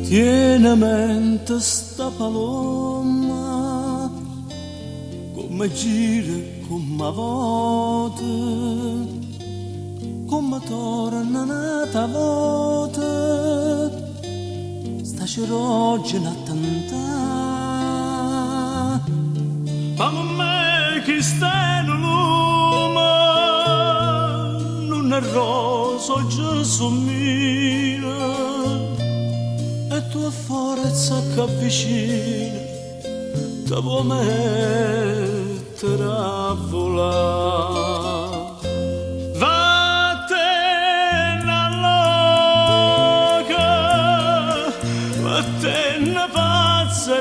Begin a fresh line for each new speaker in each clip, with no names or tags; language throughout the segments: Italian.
Tiene a mente sta paloma, come gira, come vuota, come torna un'altra volta, sta cerogena a tantà. Ma me che sta in lume, non è rosa Gesù mio, e tua forza che avvicina ti può mettere a volare. Vattene all'oca, vattene pazzerella,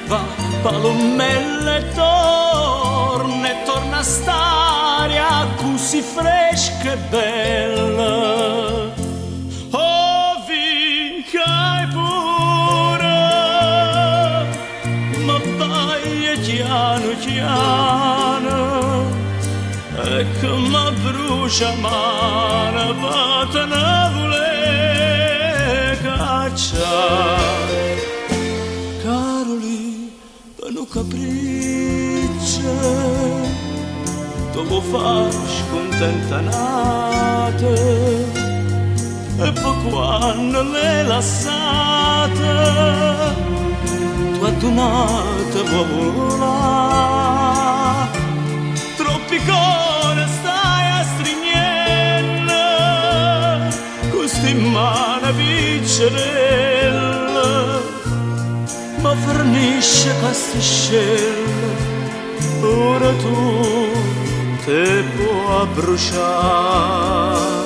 va palomella e torna a stare così fresca e bella. Piano piano e che mi brucia mano vattene a voler cacciare. Caroli, per non capriccia tu mi fai scontenta nata, e poi quando l'hai lasciata tua donata può volare. Troppi cuori stai a stringere, questa mano piccerella, ma fornisce queste scelle, ora tu te puoi bruciare.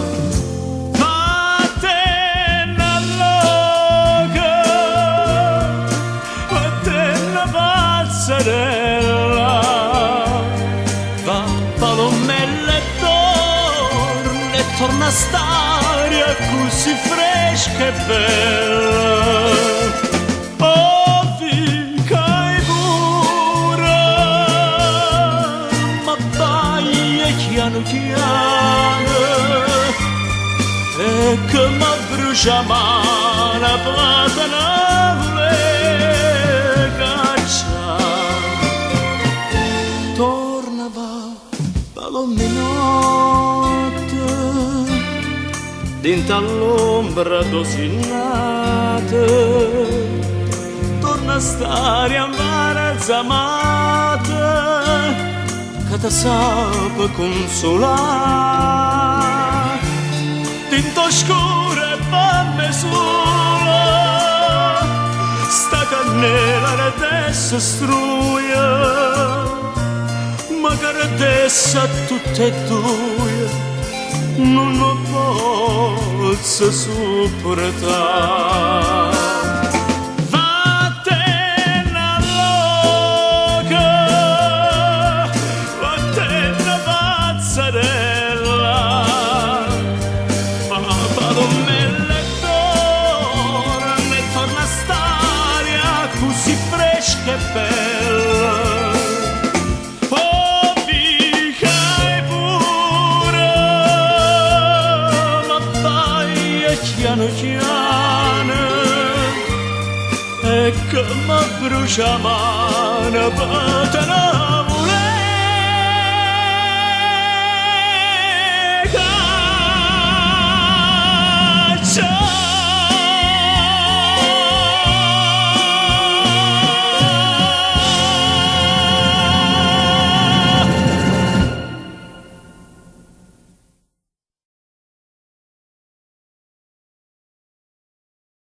Va palomella e torna a stare così fresca e bella. Oh, vicai pure, ma vai piano piano, e che mi brucia mano vattene a voler cacciare. Torna va palome notte, dentro all'ombra dosinata, torna a stare a imbarazzamata, che ti sape consolare. Dentro scura e pamme sola, sta cannella adesso struia, magari adesso tutte e due non ho posso sopportare. Vattene all'oca, vattene pazzerella, palomella e torna a stare così fresca e bella. Piano piano e che mi brucia mano vattene